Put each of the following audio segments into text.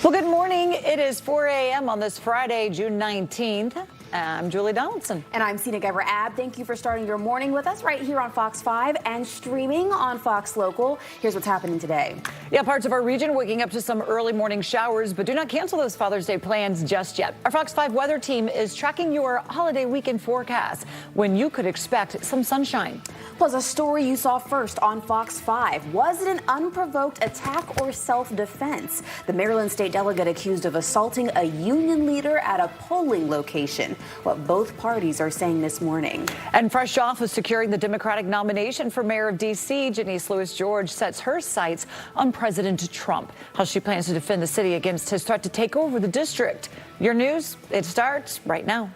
Well, good morning. It is 4 a.m. on this Friday, June 19th. I'm Julie Donaldson. And I'm Sina Gever-Ab. Thank you for starting your morning with us right here on Fox 5 and streaming on Fox Local. Here's what's happening today. Yeah, parts of our region waking up to some early morning showers, but do not cancel those Father's Day plans just yet. Our Fox 5 weather team is tracking your holiday weekend forecast when you could expect some sunshine. Plus, a story you saw first on Fox 5. Was it an unprovoked attack or self-defense? The Maryland state delegate accused of assaulting a union leader at a polling location. What both parties are saying this morning. And fresh off of securing the Democratic nomination for mayor of D.C., Janice Lewis-George sets her sights on President Trump. How she plans to defend the city against his threat to take over the district. Your news, it starts right now.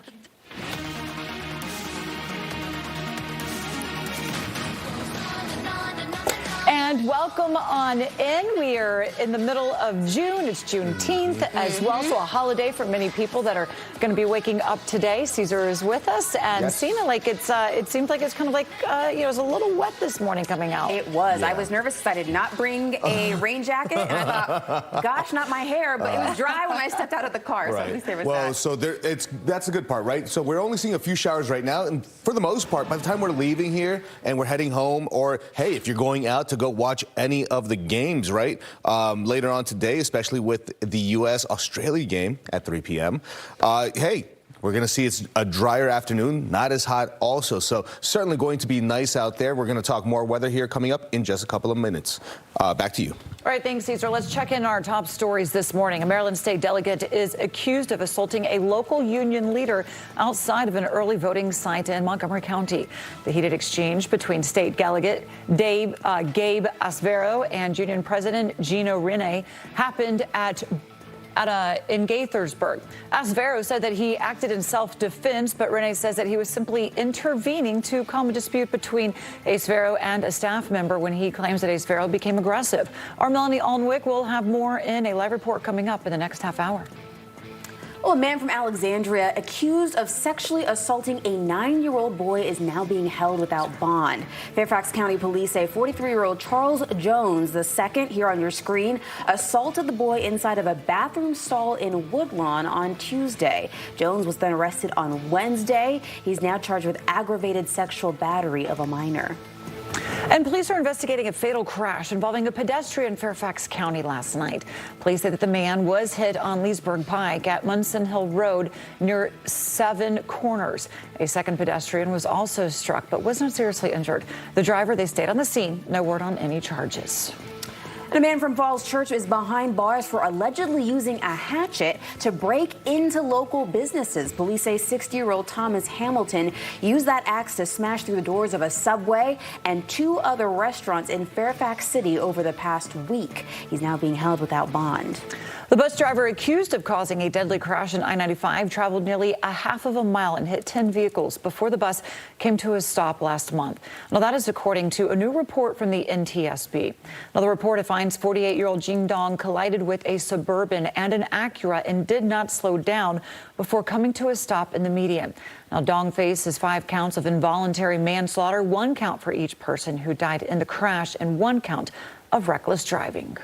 And welcome on in. We are in the middle of June. It's Juneteenth as well, so a holiday for many people that are going to be waking up today. Caesar is with us, and yes. Sina, like it seems like it's kind of like it was a little wet this morning coming out. It was. Yeah. I was nervous because I did not bring a rain jacket, and I thought, gosh, not my hair, but it was dry when I stepped out of the car. So Right. at least there was well, that. so that's the good part, right? So we're only seeing a few showers right now, and for the most part, by the time we're leaving here and we're heading home, or hey, if you're going out to go watch any of the games, right? Later on today, especially with the U.S.-Australia game at 3 p.m. Hey, we're going to see it's a drier afternoon, not as hot also. So certainly going to be nice out there. We're going to talk more weather here coming up in just a couple of minutes. Back to you. All right, thanks, Caesar. Let's check in our top stories this morning. A Maryland state delegate is accused of assaulting a local union leader outside of an early voting site in Montgomery County. The heated exchange between state delegate Gabe Asvero and union president Gino Rene happened in Gaithersburg. Asvero said that he acted in self-defense, but Rene says that he was simply intervening to calm a dispute between Asvero and a staff member when he claims that Asvero became aggressive. Our Melanie Alnwick will have more in a live report coming up in the next half hour. Well, a man from Alexandria accused of sexually assaulting a 9-year-old boy is now being held without bond. Fairfax County police say 43-year-old Charles Jones II, here on your screen, assaulted the boy inside of a bathroom stall in Woodlawn on Tuesday. Jones was then arrested on Wednesday. He's now charged with aggravated sexual battery of a minor. And police are investigating a fatal crash involving a pedestrian in Fairfax County last night. Police say that the man was hit on Leesburg Pike at Munson Hill Road near Seven Corners. A second pedestrian was also struck but was not seriously injured. The driver, they stayed on the scene. No word on any charges. And a man from Falls Church is behind bars for allegedly using a hatchet to break into local businesses. Police say 60-year-old Thomas Hamilton used that axe to smash through the doors of a Subway and 2 other restaurants in Fairfax City over the past week. He's now being held without bond. The bus driver accused of causing a deadly crash in I-95 traveled nearly a half of a mile and hit 10 vehicles before the bus came to a stop last month. Now, that is according to a new report from the NTSB. Now, the report finds 48-year-old Jing Dong collided with a Suburban and an Acura and did not slow down before coming to a stop in the median. Now, Dong faces 5 counts of involuntary manslaughter, 1 count for each person who died in the crash, and 1 count of reckless driving.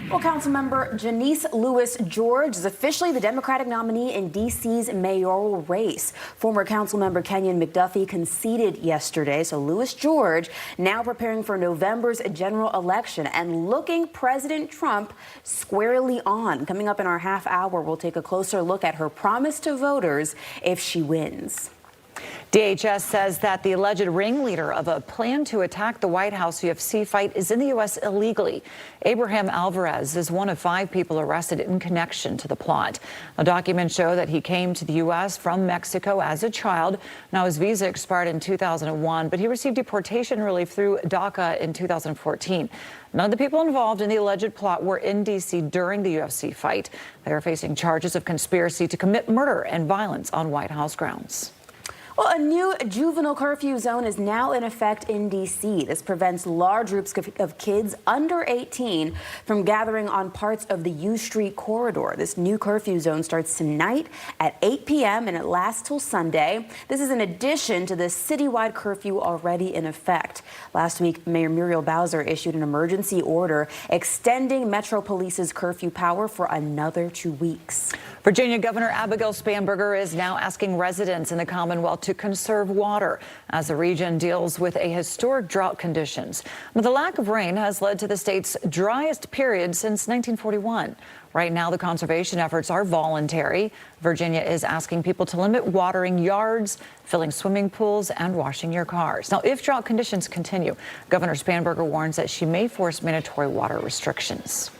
Well, Councilmember Janice Lewis-George is officially the Democratic nominee in D.C.'s mayoral race. Former Councilmember Kenyon McDuffie conceded yesterday, so Lewis-George now preparing for November's general election and looking President Trump squarely on. Coming up in our half hour, we'll take a closer look at her promise to voters if she wins. DHS says that the alleged ringleader of a plan to attack the White House UFC fight is in the U.S. illegally. Abraham Alvarez is one of 5 people arrested in connection to the plot. Documents show that he came to the U.S. from Mexico as a child. Now, his visa expired in 2001, but he received deportation relief through DACA in 2014. None of the people involved in the alleged plot were in D.C. during the UFC fight. They are facing charges of conspiracy to commit murder and violence on White House grounds. Well, a new juvenile curfew zone is now in effect in D.C. This prevents large groups of kids under 18 from gathering on parts of the U Street corridor. This new curfew zone starts tonight at 8 p.m. and it lasts till Sunday. This is in addition to the citywide curfew already in effect. Last week, Mayor Muriel Bowser issued an emergency order extending Metro Police's curfew power for another 2 weeks. Virginia Governor Abigail Spanberger is now asking residents in the Commonwealth to conserve water as the region deals with a historic drought conditions. But the lack of rain has led to the state's driest period since 1941. Right now, the conservation efforts are voluntary. Virginia is asking people to limit watering yards, filling swimming pools, and washing your cars. Now, if drought conditions continue, Governor Spanberger warns that she may force mandatory water restrictions.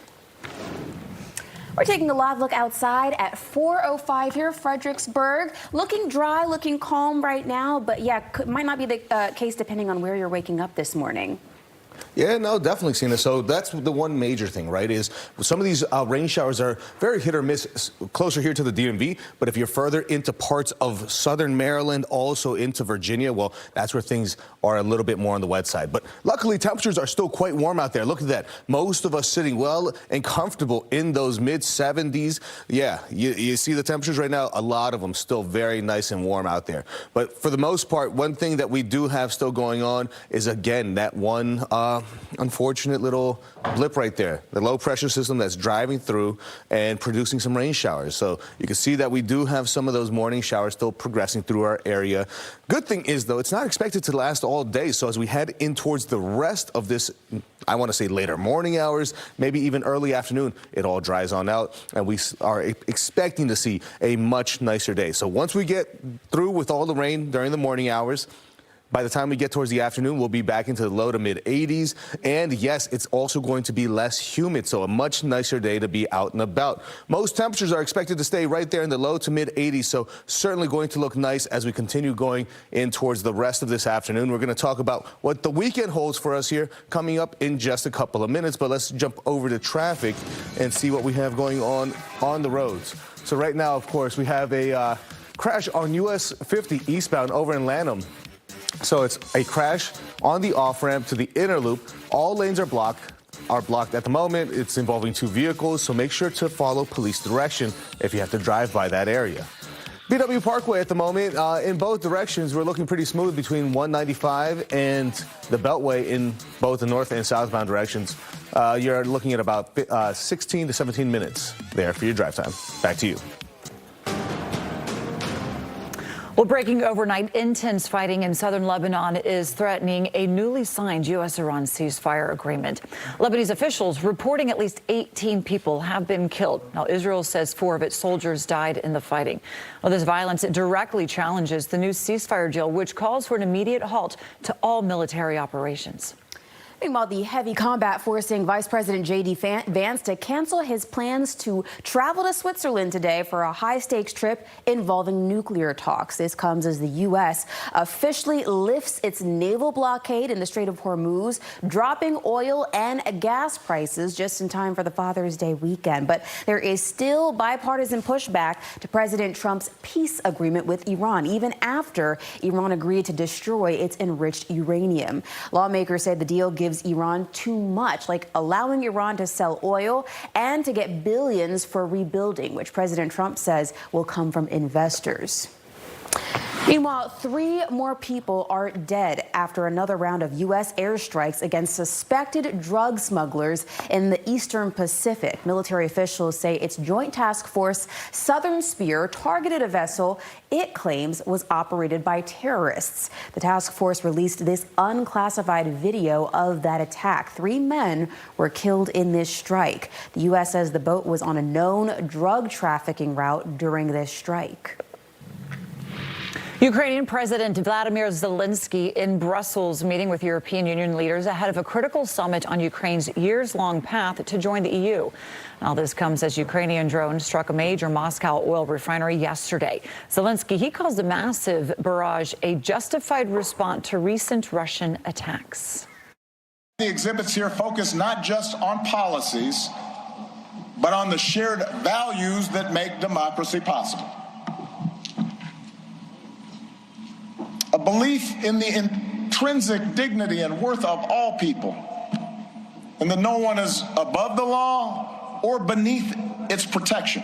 We're taking a live look outside at 4:05 here, Fredericksburg. Looking dry, looking calm right now, but yeah, might not be the case depending on where you're waking up this morning. Yeah, no, definitely seen it. So that's the one major thing, right, is some of these rain showers are very hit or miss closer here to the DMV. But if you're further into parts of southern Maryland, also into Virginia, well, that's where things are a little bit more on the wet side. But luckily, temperatures are still quite warm out there. Look at that. Most of us sitting well and comfortable in those mid-70s. Yeah, you see the temperatures right now. A lot of them still very nice and warm out there. But for the most part, one thing that we do have still going on is, again, that one unfortunate little blip right there, the low pressure system that's driving through and producing some rain showers. So you can see that we do have some of those morning showers still progressing through our area. Good thing is, though, it's not expected to last all day. So as we head in towards the rest of this, I want to say later morning hours, maybe even early afternoon, it all dries on out and we are expecting to see a much nicer day. So once we get through with all the rain during the morning hours, by the time we get towards the afternoon, we'll be back into the low to mid 80s. And yes, it's also going to be less humid, so a much nicer day to be out and about. Most temperatures are expected to stay right there in the low to mid 80s, so certainly going to look nice as we continue going in towards the rest of this afternoon. We're going to talk about what the weekend holds for us here coming up in just a couple of minutes. But let's jump over to traffic and see what we have going on the roads. So right now, of course, we have a crash on US 50 eastbound over in Lanham. So it's a crash on the off-ramp to the inner loop. All lanes are blocked at the moment. It's involving two vehicles, so make sure to follow police direction if you have to drive by that area. BW Parkway at the moment, in both directions, we're looking pretty smooth between 195 and the Beltway in both the north and southbound directions. You're looking at about 16 to 17 minutes there for your drive time. Back to you. Well, breaking overnight, intense fighting in southern Lebanon is threatening a newly signed U.S.-Iran ceasefire agreement. Lebanese officials reporting at least 18 people have been killed. Now, Israel says 4 of its soldiers died in the fighting. Well, this violence directly challenges the new ceasefire deal, which calls for an immediate halt to all military operations. Meanwhile, the heavy combat forcing Vice President J.D. Vance to cancel his plans to travel to Switzerland today for a high-stakes trip involving nuclear talks. This comes as the U.S. officially lifts its naval blockade in the Strait of Hormuz, dropping oil and gas prices just in time for the Father's Day weekend. But there is still bipartisan pushback to President Trump's peace agreement with Iran, even after Iran agreed to destroy its enriched uranium. Lawmakers say the deal gives Iran too much, like allowing Iran to sell oil and to get billions for rebuilding, which President Trump says will come from investors. Meanwhile, 3 more people are dead after another round of U.S. airstrikes against suspected drug smugglers in the Eastern Pacific. Military officials say its Joint Task Force Southern Spear targeted a vessel it claims was operated by terrorists. The task force released this unclassified video of that attack. 3 men were killed in this strike. The U.S. says the boat was on a known drug trafficking route during this strike. Ukrainian President Vladimir Zelensky in Brussels meeting with European Union leaders ahead of a critical summit on Ukraine's years-long path to join the EU. Now, this comes as Ukrainian drones struck a major Moscow oil refinery yesterday. Zelensky, he calls the massive barrage a justified response to recent Russian attacks. The exhibits here focus not just on policies, but on the shared values that make democracy possible. belief in the intrinsic dignity and worth of all people, and that no one is above the law or beneath its protection.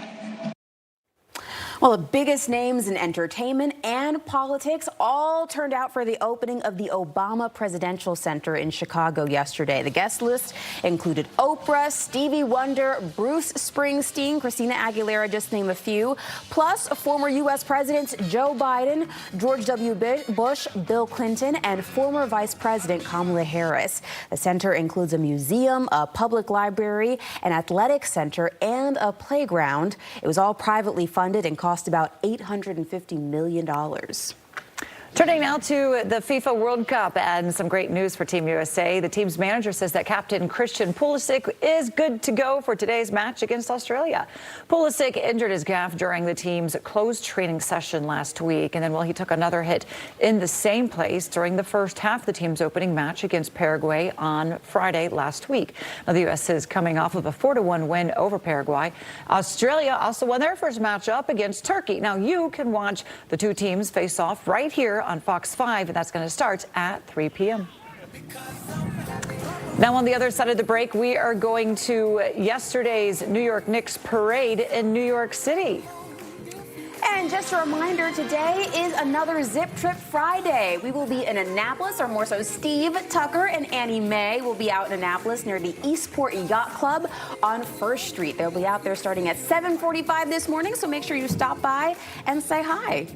Well, the biggest names in entertainment and politics all turned out for the opening of the Obama Presidential Center in Chicago yesterday. The guest list included Oprah, Stevie Wonder, Bruce Springsteen, Christina Aguilera, just to name a few, plus former U.S. Presidents Joe Biden, George W. Bush, Bill Clinton, and former Vice President Kamala Harris. The center includes a museum, a public library, an athletic center, and a playground. It was all privately funded and cost about $850 million. Turning now to the FIFA World Cup and some great news for Team USA. The team's manager says that captain Christian Pulisic is good to go for today's match against Australia. Pulisic injured his calf during the team's closed training session last week, and then, well, he took another hit in the same place during the first half of the team's opening match against Paraguay on Friday last week. Now, the U.S. is coming off of a 4-1 win over Paraguay. Australia also won their first matchup against Turkey. Now, you can watch the two teams face off right here on Fox 5, and that's going to start at 3 p.m. Now, on the other side of the break, we are going to yesterday's New York Knicks parade in New York City. And just a reminder, today is another Zip Trip Friday. We will be in Annapolis, or more so Steve, Tucker, and Annie Mae will be out in Annapolis near the Eastport Yacht Club on 1st Street. They'll be out there starting at 7:45 this morning, so make sure you stop by and say hi.